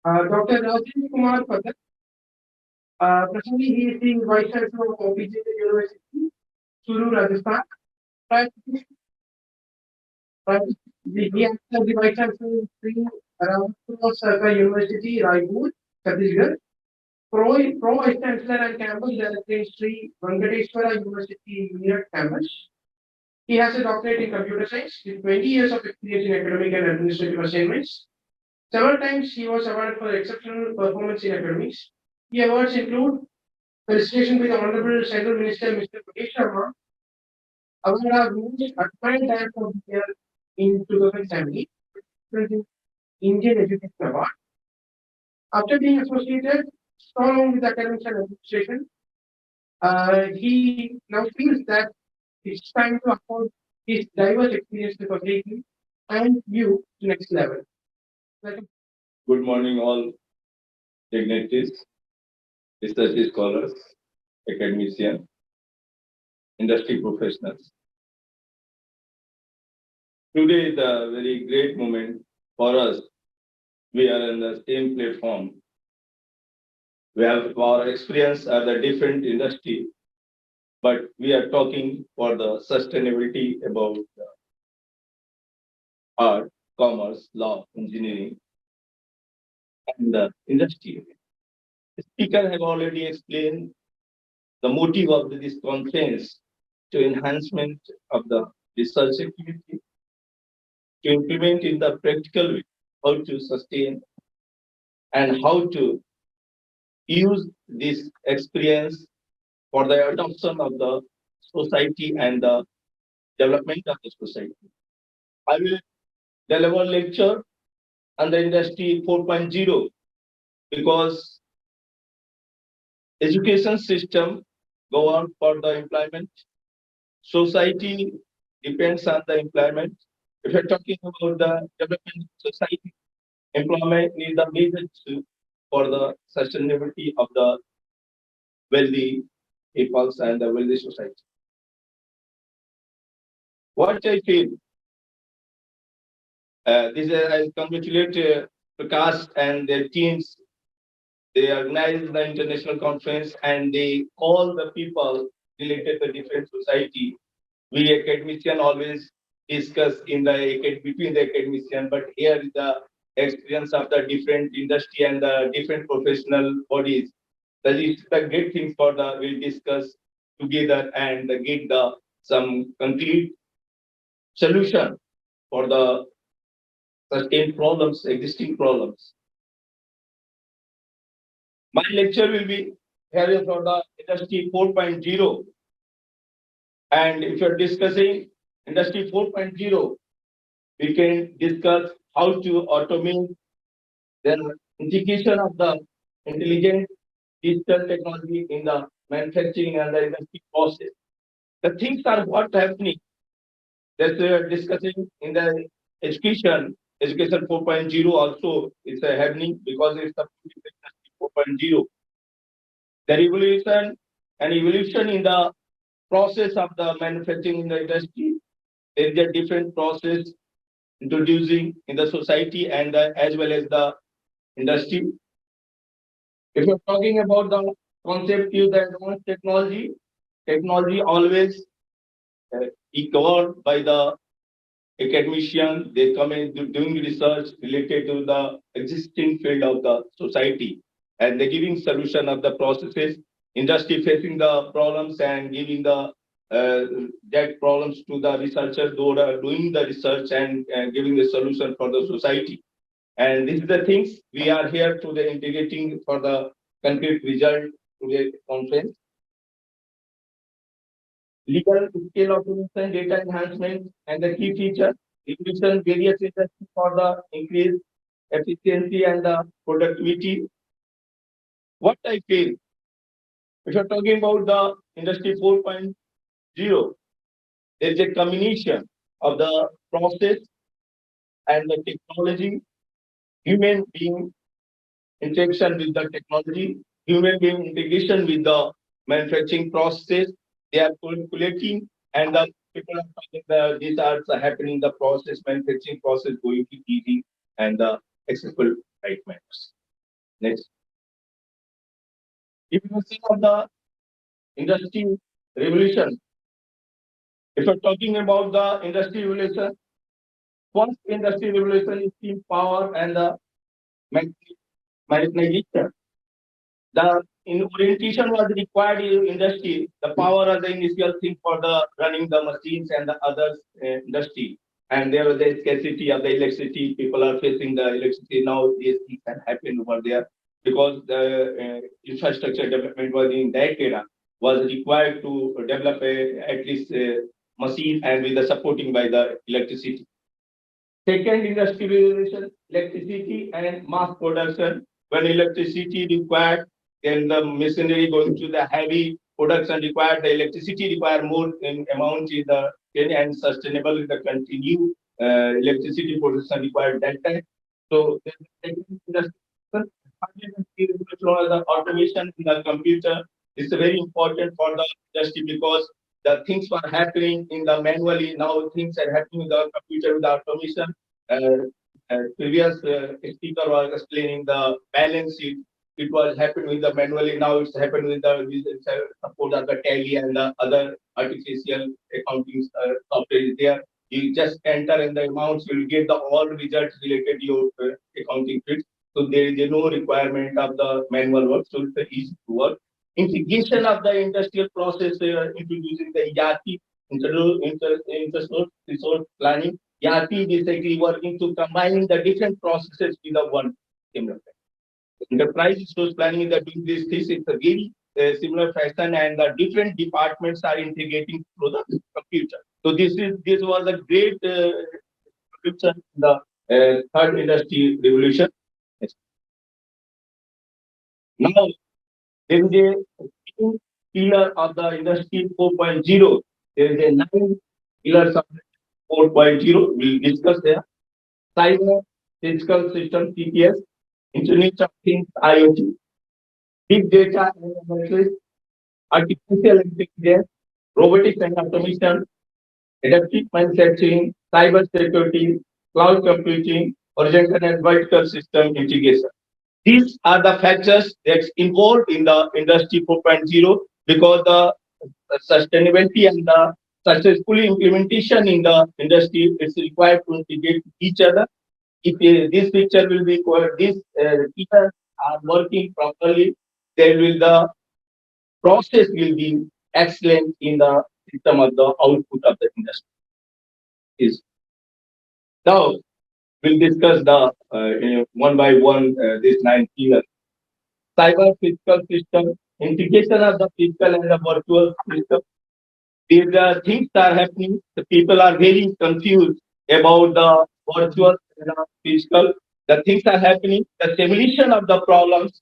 Dr. RAJESHKUMAR PATHAK. Presently, he is the Vice Chancellor of OPJ University, Suru, Rajasthan. Prior to this, he acted as the Vice Chancellor of Sri Ramapur University, Raipur, Chhattisgarh. Pro Vice Chancellor and Campus Director in Sri Venkateswara University, Meerut campus. He has a doctorate in computer science with 20 years of experience in academic and administrative assignments. Several times he was awarded for exceptional performance in academics. The awards include felicitation by the Honorable Central Minister Mr. Mukesh Sharma, award of Most Admired Director of the Year in 2017, Indian Education Award. After being associated so long with academics and administration, he now feels that it's time to afford his diverse experience to society and you to next level. Welcome. Good morning, all dignitaries, research scholars, academicians, industry professionals. Today is a very great moment for us. We are in the same platform. We have our experience at the different industry, but we are talking for the sustainability about the art, commerce, law, engineering, and the industry. The speaker have already explained the motive of this conference to enhancement of the research activity, to implement in the practical way, how to sustain and how to use this experience for the adoption of the society and the development of the society. I will deliver lecture on the industry 4.0 because education system go on for the employment. Society depends on the employment. If you're talking about the development of society, employment is the major issue for the sustainability of the wealthy peoples and the wealthy society. What I feel, this I congratulate Prakash and their teams. They organized the international conference and they call the people related to different society. We academician always discuss in the between the academician, but here is the experience of the different industry and the different professional bodies. That is the great thing for the we'll discuss together and get the some concrete solution for the sustained problems, existing problems. My lecture will be here for the industry 4.0. And if you're discussing industry 4.0, we can discuss how to automate the integration of the intelligent digital technology in the manufacturing and the industry process. The things are what happening that we are discussing in the education 4.0 also is happening because it's the industry 4.0. The revolution and evolution in the process of the manufacturing in the industry, there is a different process introducing in the society and as well as the industry. If you're talking about the concept use the advanced technology, technology always is covered by the academician. They come in doing research related to the existing field of the society and they're giving solution of the processes, industry facing the problems and giving the that problems to the researchers who are doing the research and giving the solution for the society. And this is the things we are here to the integrating for the concrete result to the conference. Legal scale automation, data enhancement, and the key feature, introduction various industries for the increased efficiency and the productivity. What I feel, if you're talking about the industry 4.0, there's a combination of the process and the technology, human being interaction with the technology, human being integration with the manufacturing process. They are calculating and the people are talking the these are happening the process, manufacturing process going to easy and the accessible right matters. Next. If you see of the industry revolution, if you're talking about the industry revolution, first industry revolution is steam power and the mechanization. The orientation was required in industry. The power was the initial thing for the running the machines and the other industry. And there was a scarcity of the electricity. People are facing the electricity now. These things can happen over there because the infrastructure development was in that era was required to develop at least a machine and with the supporting by the electricity. Second industrialization, electricity and mass production. When electricity required, then the machinery going to the heavy production required, the electricity required more in amount in the and sustainable in the continue electricity production required that time. So the second the automation in the computer is very important for the industry because the things were happening in the manually. Now things are happening in the computer with the automation. Previous speaker was explaining the balance sheet. It was happening with the manually. Now it's happening with the support of the tally and the other artificial accounting software is there. You just enter in the amounts, you will get the all results related to your accounting fees. So there is no requirement of the manual work. So it's easy to work. Integration of the industrial process, introducing the ERP, resource planning. ERP basically working to combine the different processes with the one similar. Enterprise resource planning is doing this. This is a very similar fashion, and the different departments are integrating through the computer. So this was a great contribution in the third industry revolution. Yes. Now there is a key pillar of the industry 4.0. There is a 9 pillars of 4.0. We'll discuss there. Cyber physical system CPS, Internet of Things IoT, big data and analysis, artificial intelligence, robotics and automation, adaptive manufacturing, cyber security, cloud computing, horizontal and vertical system integration. These are the factors that's involved in the industry 4.0 because the sustainability and the successful implementation in the industry is required to integrate each other. If this picture will be these people are working properly, then will the process will be excellent in the system of the output of the industry. Is now we'll discuss the one by one these 9 pillars. Cyber physical system, integration of the physical and the virtual system. These things are happening. The people are very confused about the virtual and the physical. The things are happening. The simulation of the problems.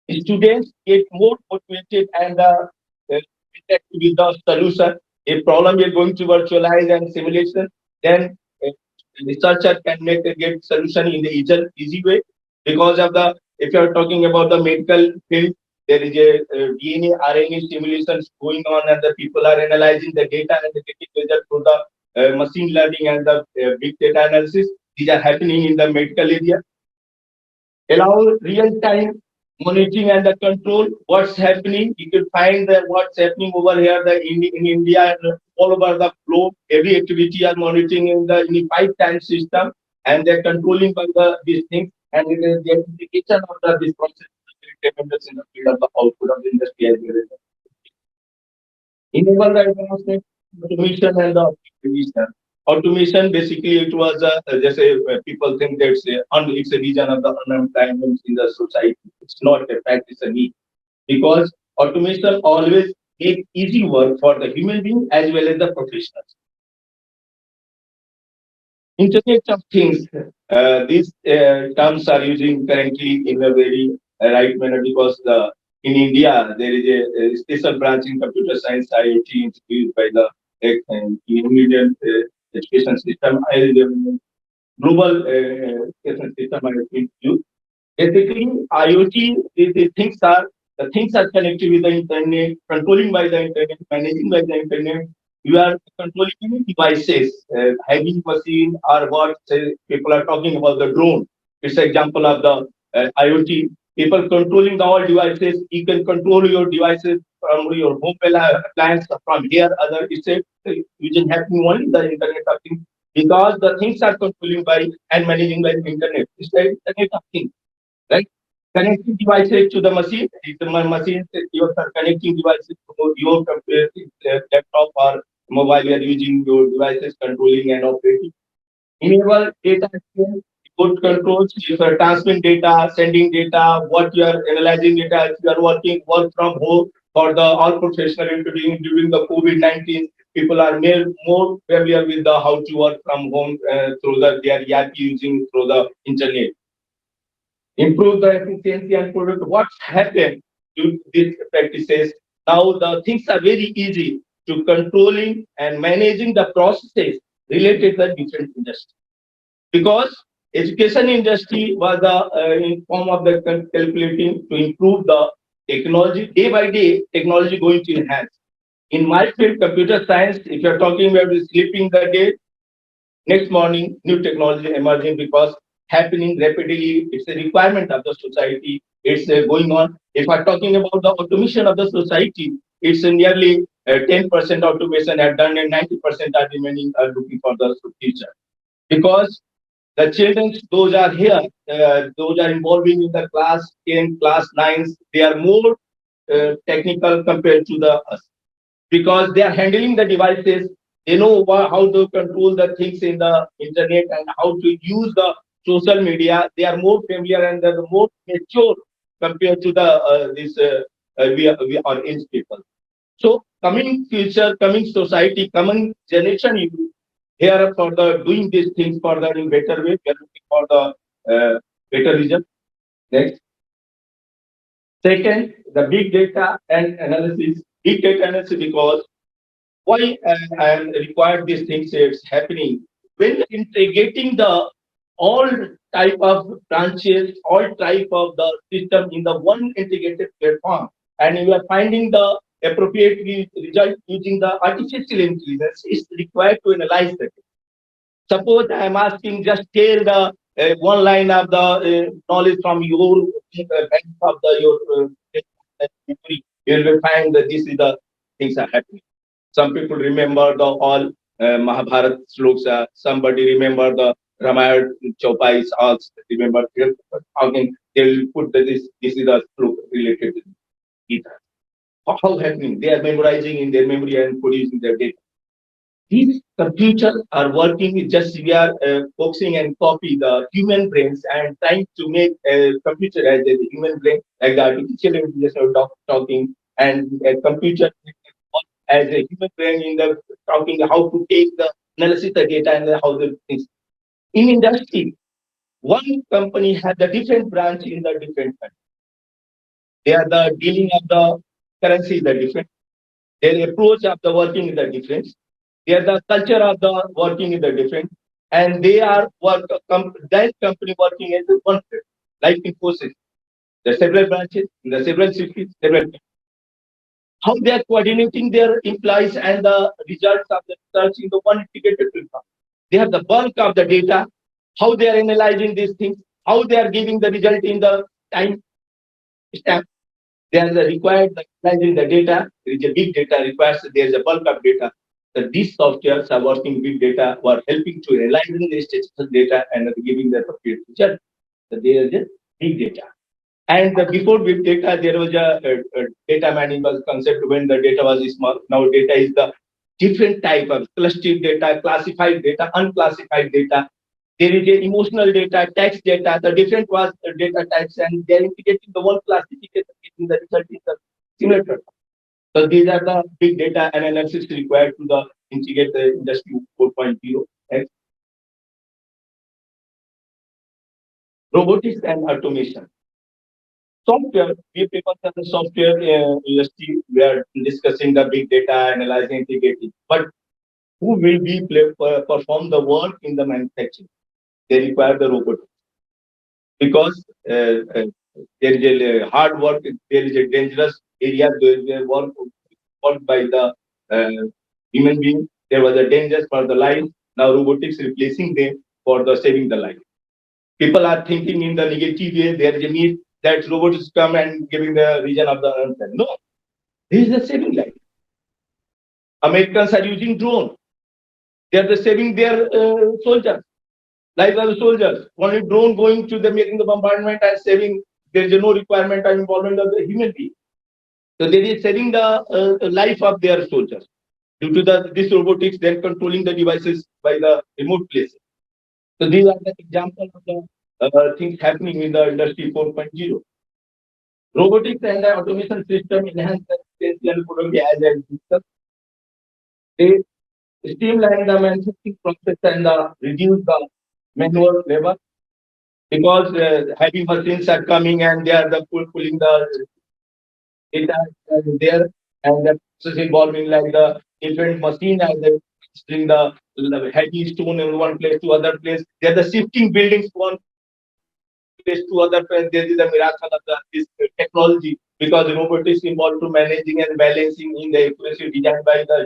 Students get more motivated and with the solution. A problem you're going to virtualize and simulation, then researcher can make a get solution in the easy way because of the if you're talking about the medical field, there is a DNA RNA simulations going on and the people are analyzing the data and the getting result through the machine learning and the big data analysis. These are happening in the medical area. Allow real time monitoring and the control what's happening. You can find that what's happening over here in India and all over the globe. Every activity are monitoring in the 5 time system and they're controlling by these things and it is the implication of this process tremendous in the field of the output of the industry as well as enable the advancement automation and the optimization. Automation basically it was just a people think that it's a reason of the unemployment in the society. It's not a fact; it's a need because automation always make easy work for the human being as well as the professionals. Internet of Things. These terms are using currently in a very right manner because in India there is a special branch in computer science IoT introduced by the Indian education system. Global education system I have introduced. Basically, IoT the things are connected with the internet, controlling by the internet, managing by the internet. You are controlling any devices, heavy machine or what say, people are talking about the drone. It's an example of the IoT. people controlling the all devices. You can control your devices from your home appliance from here. Other it's a using happening only the Internet of Things because the things are controlling by and managing by the Internet. It's the Internet of Things, right? Connecting devices to the machine. It's the machine. You are connecting devices to your computer, laptop or mobile. You are using your devices controlling and operating. Enable data exchange, good controls, if you are transmitting data, sending data, what you are analyzing data, if you are work from home for the all professional, including during the COVID-19, people are more familiar with the how to work from home through their ERP using through the internet. Improve the efficiency and product. What's happened to these practices? Now the things are very easy to controlling and managing the processes related to the different industries because education industry was in form of the calculating to improve the technology day by day technology going to enhance in my field computer science if you're talking about sleeping the day next morning new technology emerging because happening rapidly it's a requirement of the society it's going on if I'm talking about the automation of the society it's nearly 10% automation have done and 90% are remaining are looking for the future because the children, those are here, those are involving in the class 10, class 9s, they are more technical compared to the us because they are handling the devices. They know how to control the things in the internet and how to use the social media. They are more familiar and they're more mature compared to the we are age people. So coming future, coming society, coming generation, you here for the doing these things further in better way. We are looking for the better result. Next, second, the big data and analysis. Big data analysis because why I am required these things is happening when integrating the all type of branches, all type of the system in the one integrated platform, and you are finding the appropriate result using the artificial intelligence is required to analyze that. Suppose I am asking just share the one line of the knowledge from your bank of the your memory. You will find that this is the things are happening. Some people remember the all Mahabharat sloks. Somebody remember the Ramayana Chopais. Also remember again they will put this is the slok related to Gita. How happening? They are memorizing in their memory and producing their data. These computers are working just we are focusing and copy the human brains and trying to make a computer as a human brain like the artificial intelligence or talking and a computer as a human brain in the talking how to take the analysis the data and how the things in industry one company has a different branch in the different country. They are the dealing of the currency is the different. Their approach of the working is the different. Their the culture of the working is the different, and they are that company working as a one field, like Infosys. There are several branches in the several cities, several how they are coordinating their employees and the results of the research in the one integrated platform. They have the bulk of the data, how they are analyzing these things, how they are giving the result in the time stamp. They are the required the analyzing the data. There is a big data requires there is a bulk of data. So these softwares are working big data who are helping to analyzing the statistical data and giving the appropriate result. So there is a big data. And before big data, there was a data management concept when the data was small. Now data is the different type of clustered data, classified data, unclassified data. There is a emotional data, text data, the different was data types, and they are integrating the one classification, getting the result in the similar pattern. So these are the big data and analysis required to the integrate the industry 4.0. And robotics and automation. Software, we people are the software industry, we are discussing the big data, analyzing, integrating. But who will be perform the work in the manufacturing? They require the robot because there is a hard work, there is a dangerous area where work by the human being. There was a danger for the life. Now robotics replacing them for the saving the life. People are thinking in the negative way. There is a need that robots come and giving the region of the answer. No, this is a saving life. Americans are using drone. They are saving their soldiers, lives of the soldiers. Only drone going to the making the bombardment and saving. There is no requirement of involvement of the human being. So they are saving the life of their soldiers due to this robotics. They are controlling the devices by the remote places. So these are the examples of the things happening in the industry 4.0. Robotics and the automation system enhance the efficiency and productivity as I discussed. They streamline the manufacturing process and reduce the manual labor because heavy machines are coming and they are pulling the data there and the process involving like the different machine and the bring the heavy stone in one place to other place. They are the shifting buildings one place to other place. There is a miracle of this technology because the robot is involved to managing and balancing in the accuracy designed by the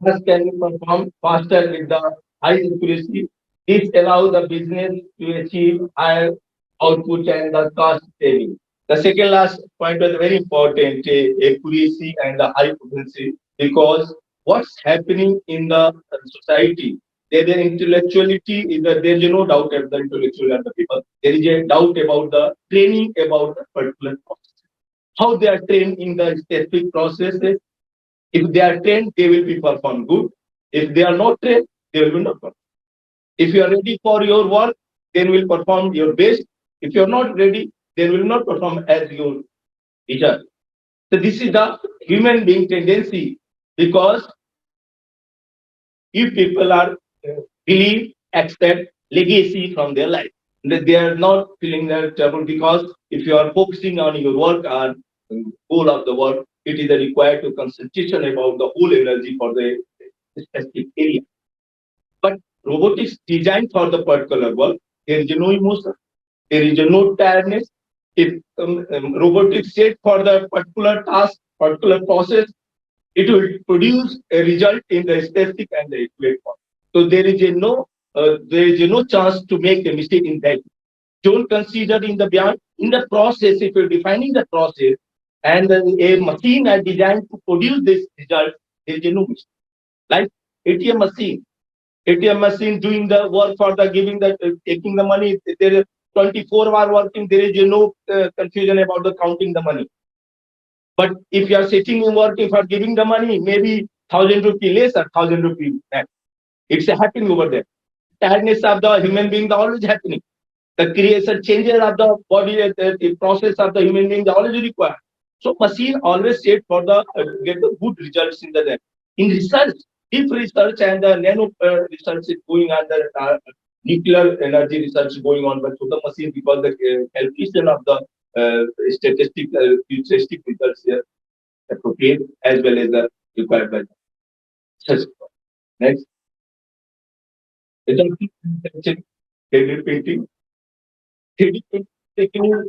Thus can be performed faster with the high accuracy. This allows the business to achieve higher output and the cost saving. The second last point was very important, accuracy and the high potency, because what's happening in the society, there is intellectuality, there is no doubt about the intellectual and the people. There is a doubt about the training about the particular process. How they are trained in the specific processes. If they are trained, they will be perform good. If they are not trained, they will not perform. If you are ready for your work, then will perform your best. If you are not ready, they will not perform as your deserve. So this is the human being tendency because if people are believe, accept legacy from their life, that they are not feeling their trouble because if you are focusing on your work or goal of the work, it is required to concentration about the whole energy for the specific area. But robotics designed for the particular work, there is no emotion, there is no tiredness. If robotics set for the particular task, particular process, it will produce a result in the specific and the accurate form. So there is no chance to make a mistake in that. Don't consider in the beyond in the process. If you're defining the process and a machine are designed to produce this result, there is no mistake. Like ATM machine, ATM machine doing the work for the giving the taking the money. There is 24-hour working. There is no confusion about the counting the money. But if you are sitting in working for giving the money, maybe 1,000 rupee less or 1,000 rupee back. It's happening over there. Tiredness of the human being is always happening. The creation changes of the body, the process of the human being is always required. So machine always set for the get the good results in the day. In research, deep research and the nano research is going on, the nuclear energy research going on, but through the machine because the calculation of the statistic, futuristic results here appropriate as well as the required by the research. Next, adaptive manufacturing, 3D printing. 3D printing,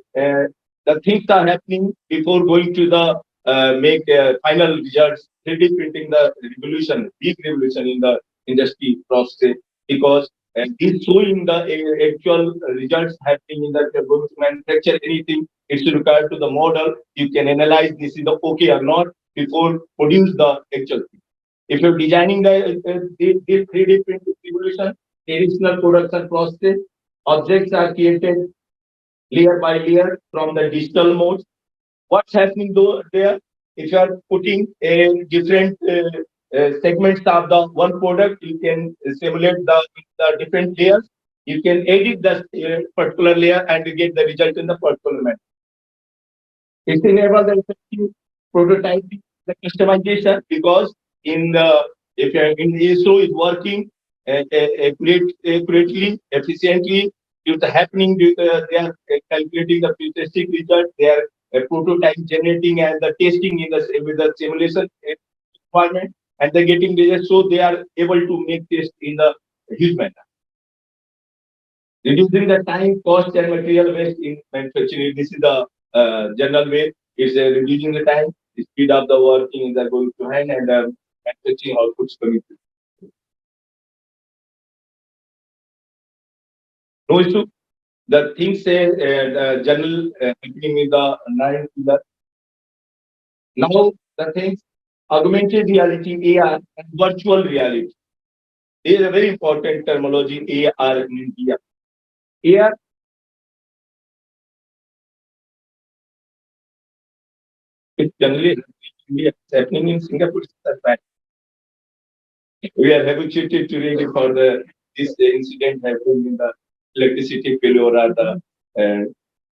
the things are happening before going to the make final results. 3D printing, the revolution, big revolution in the industry process because it's showing the actual results happening in the going to manufacture anything. It's required to the model. You can analyze this is the okay or not before produce the actual thing. If you're designing the 3D printing revolution, traditional production process, objects are created layer by layer from the digital modes. What's happening though there? If you are putting a different segments of the one product, you can simulate the different layers. You can edit the particular layer and you get the result in the particular manner. It enables the effective prototyping, the customization because in the if you in ISO is working accurately, efficiently, if the happening they are calculating the futuristic result, they are prototype generating and the testing in the with the simulation environment, and they're getting results, so they are able to make test in the huge manner. Reducing the time, cost, and material waste in manufacturing. This is the general way. Is reducing the time, the speed of the working is going to hand, and manufacturing outputs coming. No issue. the things say the general happening in the nine pillar. Now the things augmented reality AR and virtual reality. There is a very important terminology AR in India. AR is generally India. It's happening in Singapore. We are habituated to read for the this incident happening in the electricity failure or the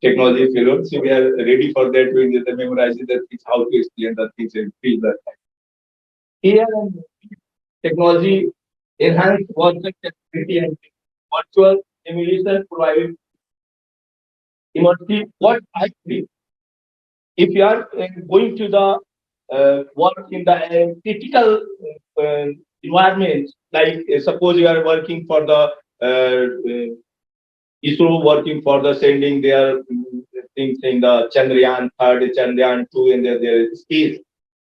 technology failure. So we are ready for that. We need to memorize the things, how to explain the things and feel that. Here technology enhanced work activity and virtual simulation provided immersive what I feel. If you are going to the work in the critical uh, environment, like suppose you are working for the ISRO working for the sending their things in the Chandrayaan 3, Chandrayaan 2, and their space.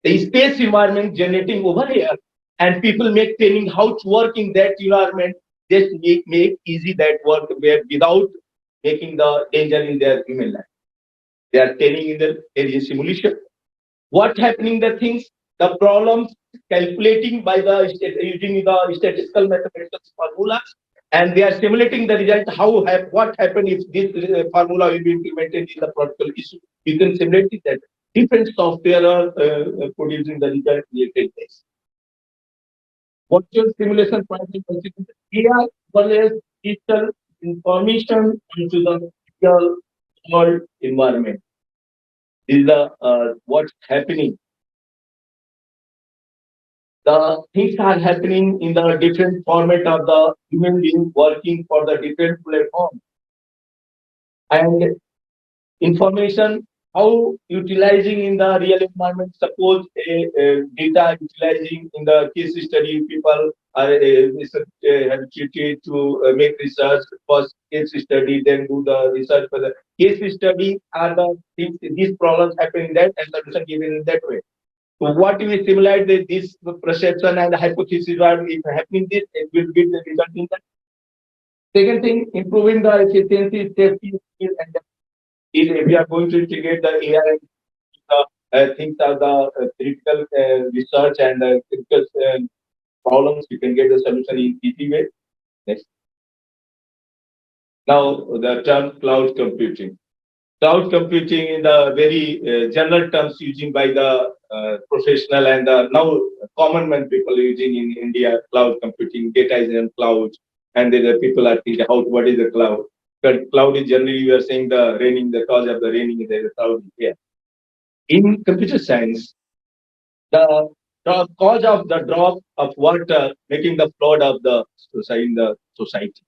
The space environment generating over here, and people make training how to work in that environment. Just make easy that work where without making the danger in their human life. They are training in the area simulation. What happening the things, the problems calculating by the using the statistical mathematical formulas, and they are simulating the result. What happened if this formula will be implemented in the practical issue? You can simulate it that different software are producing the result related this. Virtual simulation project considers AI versus digital information into the real world environment. This is the what's happening. The things are happening in the different format of the human being working for the different platform and information how utilizing in the real environment. Suppose a data utilizing in the case study, people are habituated to make research first case study, then do the research for the case study. Are the things these problems happen in that and solution given in that way. So what we simulate this perception and hypothesis are if happening this, it will give the result in that. Second thing, improving the efficiency, safety, skill, and if we are going to integrate the AI and the things are the critical research and critical problems, you can get the solution in easy way. Next. Now the term cloud computing. Cloud computing in the very general terms using by the professional and now common man people using in India, cloud computing, data is in cloud, and then the people are thinking how what is the cloud? But cloud is generally we are saying the raining, the cause of the raining is the cloud here. In computer science, the cause of the drop of water making the flood of the society in the society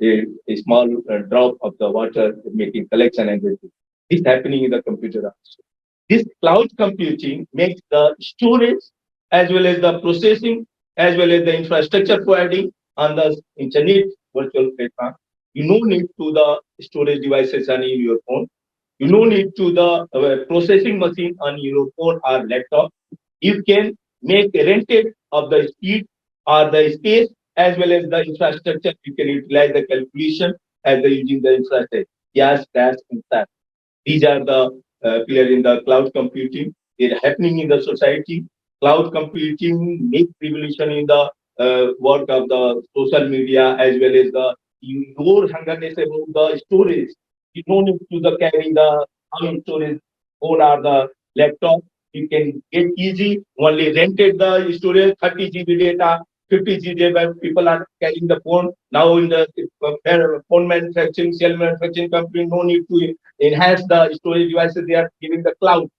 a small drop of the water making collection and everything. This happening in the computer also. This cloud computing makes the storage as well as the processing as well as the infrastructure providing on the internet virtual platform. You no need to the storage devices on in your phone. You no need to the processing machine on your phone or laptop. You can make a rented of the speed or the space as well as the infrastructure. You can utilize the calculation as the using the infrastructure. Yes, that's in fact. These are the pillars in the cloud computing. They're happening in the society. Cloud computing makes revolution in the work of the social media as well as the your hungerness about the storage. You don't need to the carry the storage phone or the laptop. You can get easy. Only rented the storage 30 GB data, 50 GB. People are carrying the phone now in the phone manufacturing, cell manufacturing company. No need to enhance the storage devices. They are giving the cloud.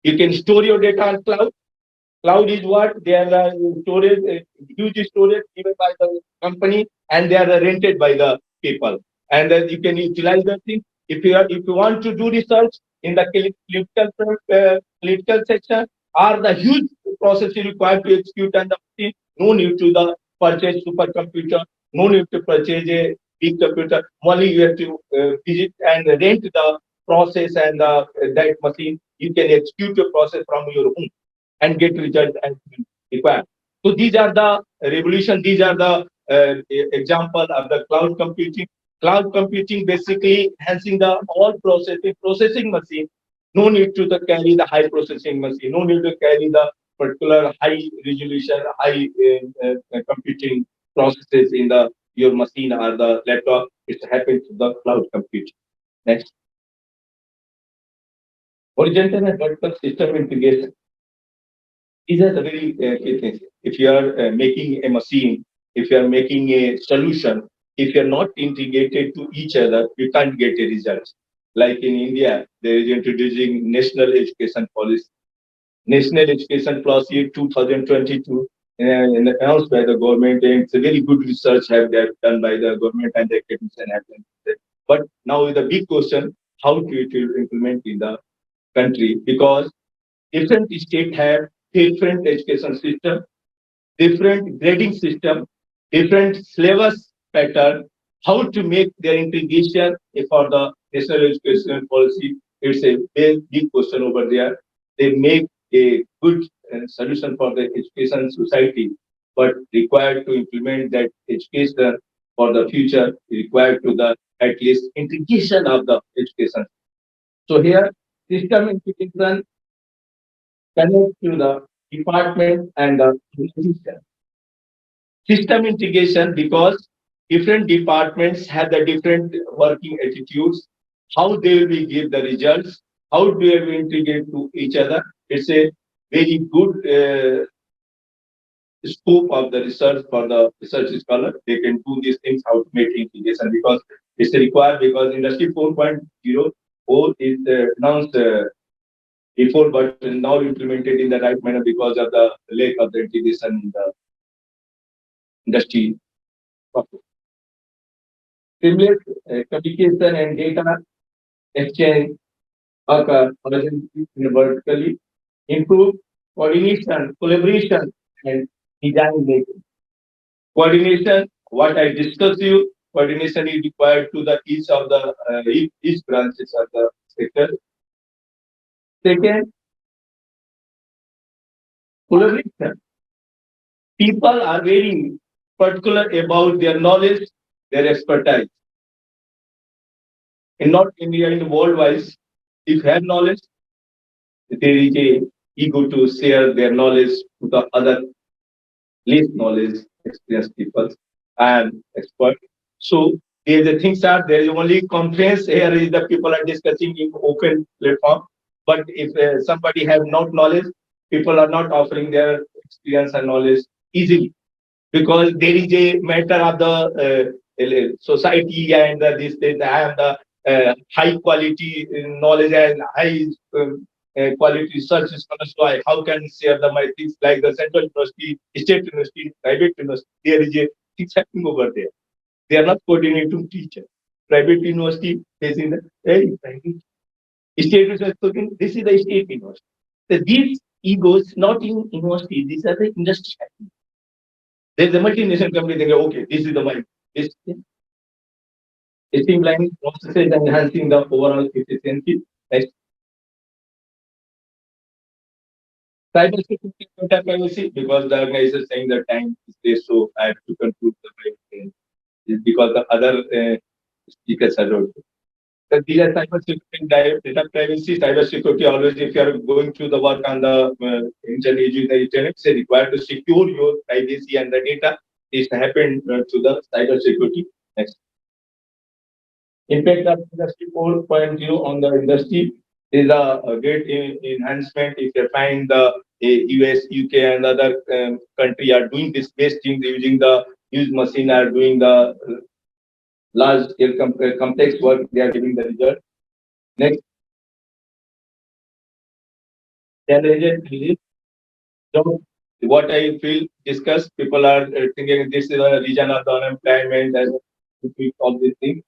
You can store your data on cloud. Cloud is what they are storage, huge storage given by the company, and they are rented by the people. And then you can utilize the thing. If you want to do research in the political section, or the huge process required to execute on the machine, no need to the purchase supercomputer, no need to purchase a big computer. Only you have to visit and rent the process and that machine. You can execute your process from your home and get result as required. So these are the revolution. These are the example of the cloud computing. Cloud computing basically enhancing the all processing machine. No need to the carry the high processing machine. No need to carry the particular high resolution, high computing processes in the your machine or the laptop. It happens to the cloud computing. Next, horizontal and vertical system integration. These are the very key things. If you are making a machine, if you are making a solution, if you are not integrated to each other, you can't get a result. Like in India, there is introducing national education policy. National education policy 2022 announced by the government, and it's a very good research have that done by the government and the academician have done. But now the big question, how to it will implement in the country, because different states have different education system, different grading system, different syllabus pattern. How to make their integration for the national education policy? It's a big question over there. They make a good solution for the education society, but required to implement that education for the future, required to the at least integration of the education. So here, system integration connect to the department and the institution. System integration, because different departments have the different working attitudes, how they will be give the results, how they will integrate to each other. It's a very good scope of the research for the research scholar. They can do these things, how to make integration, because it's required, because industry 4.0 is announced before, but now implemented in the right manner because of the lack of the integration in the industry. Seamless communication and data exchange occur horizontally and vertically, improve coordination, collaboration, and design making. Coordination, what I discussed you, coordination is required to the each of the each branches of the sector. Second, collaboration. People are very particular about their knowledge, their expertise. In not India, in the world wise, if you have knowledge, there is a ego to share their knowledge to the other least knowledge, experienced people and expert. So the things are there is only conference here is the people are discussing in open platform. But if somebody have not knowledge, people are not offering their experience and knowledge easily, because there is a matter of the society and this they have the high quality knowledge and high quality research scholars. So how can share the my things like the central university, state university, private university? There is a things happening over there. They are not coordinating teacher. Private university facing the private state university. This is the state university. So these egos not in university. These are the industry. There's a multinational company, they go, okay, this is the money. This streamlining processes and enhancing the overall efficiency. Next, cybersecurity and data privacy, because the organizer is saying the time is there, so I have to conclude the because the other speakers are also. So these are cybersecurity, data privacy, cybersecurity. Always, if you are going to the work on the internet, using the internet, it's required to secure your privacy and the data. This happened to the cybersecurity. Next. Impact of Industry 4.0 on the industry is a great enhancement. If you find the US, UK, and other country are doing this best things using the huge machine, are doing the large scale complex work, they are giving the result. Next, challenges. So what I feel discussed, people are thinking this is a region of the unemployment and all these things.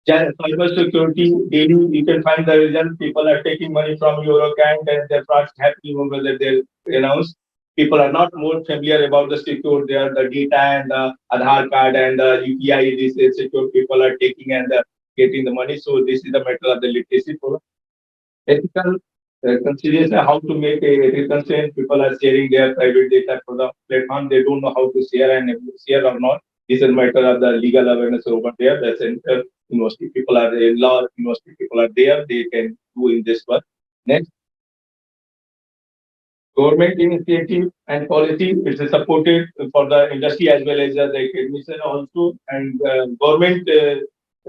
Cyber security, daily you can find the reason people are taking money from your account and their frauds happening over there. They announce people are not more familiar about the secure. There the data and the Aadhaar card and the UPI. This is secure. People are taking and getting the money. So this is the matter of the literacy for ethical consideration. How to make a ethical consent. People are sharing their private data for the platform. They don't know how to share and share or not. This is matter of the legal awareness over there. The center university people are law university people are there. They can do in this work. Next, government initiative and policy is supported for the industry as well as the academician also, and government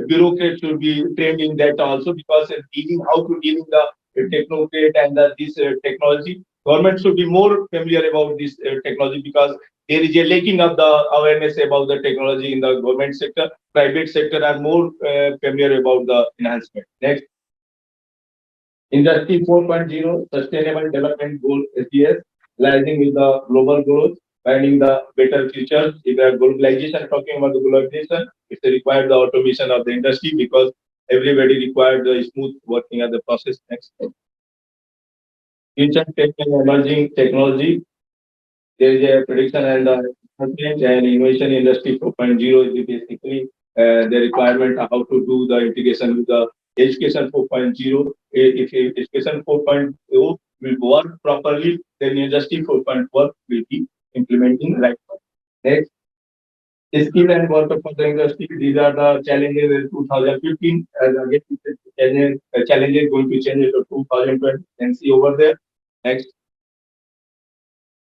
bureaucrats should be trained in that also, because dealing how to dealing the technocrat and this technology. Government should be more familiar about this technology, because there is a lacking of the awareness about the technology in the government sector. Private sector are more familiar about the enhancement. Next, Industry 4.0 Sustainable Development Goal SDGs, aligning with the global growth, finding the better future. If we are globalization, talking about the globalization, it's required the automation of the industry, because everybody required the smooth working of the process. Next, future tech and emerging technology. There is a prediction and development and innovation industry 4.0 is basically the requirement of how to do the integration with the education 4.0. If education 4.0 will work properly, then industry 4.1 will be implementing right now. Next, skill and work for the industry. These are the challenges in 2015. As again, challenges going to change it to 2020. And see over there. Next,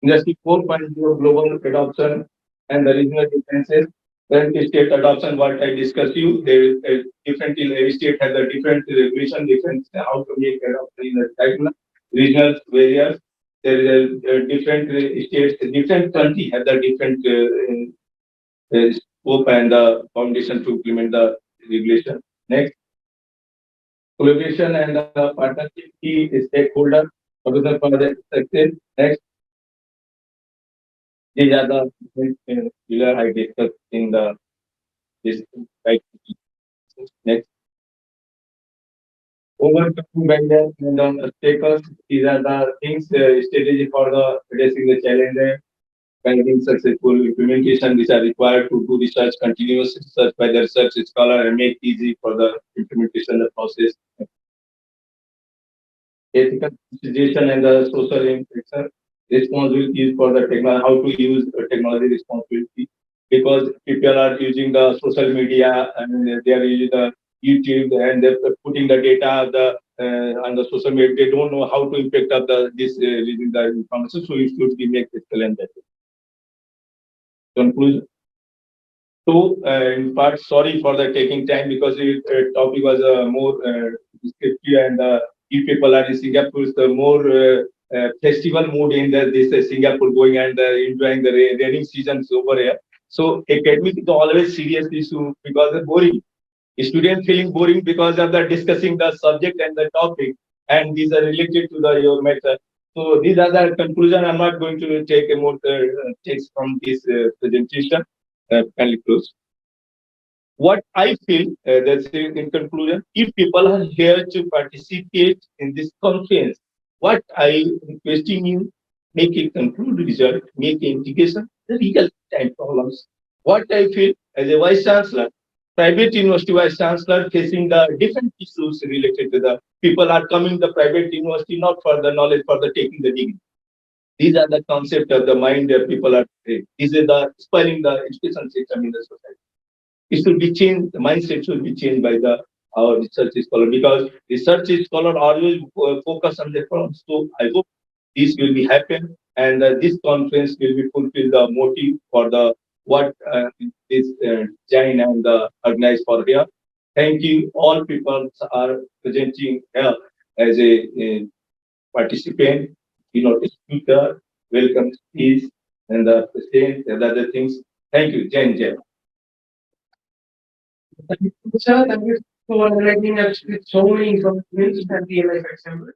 Industry 4.0 global adoption and the regional differences. Current state adoption, what I discussed you, there is a different in every state has a different regulation, different how to make adoption in the regional areas. There is a different states, different country have the different scope and the foundation to implement the regulation. Next, collaboration and partnership key stakeholder for the success. Next, these are the pillar I discussed in the this right. Next, overcoming barriers and obstacles. These are the things strategy for the addressing the challenge, finding successful implementation. These are required to do research, continuous research by the research scholar, and make easy for the implementation of the process. Ethical consideration and the social interaction responsibilities for the technology, how to use technology responsibility, because people are using the social media and they are using the YouTube and they're putting the data on the social media. They don't know how to impact of the this using the information, so it should be make this calendar. Conclusion. So, in part, sorry for the taking time, because the topic was more descriptive, and if people are in Singapore, it's the more festival mood in this Singapore going and enjoying the raining seasons over here. So, academic is always serious issue because it's boring. Students feeling boring because of the discussing the subject and the topic, and these are related to the your matter. So, these are the conclusion. I'm not going to take a more takes from this presentation. Can close. What I feel, that's in conclusion, if people are here to participate in this conference, what I requesting you, make a conclude result, make an integration, the real time problems. What I feel as a vice chancellor, private university vice chancellor facing the different issues related to the people are coming the private university not for the knowledge, for the taking the degree. These are the concept of the mind that people are. This is the spoiling the education system in the society. It should be changed. The mindset should be changed by the our research scholar, because research scholar always focus on the problems. So I hope this will be happen, and this conference will be fulfill the motive for the what is designed and organized for here. Thank you. All people are presenting here as a participant, speaker, welcome speech, and the president and other things. Thank you, Jen Jen. Thank you, sir. Thank you for enlightening us with so many information and real life examples.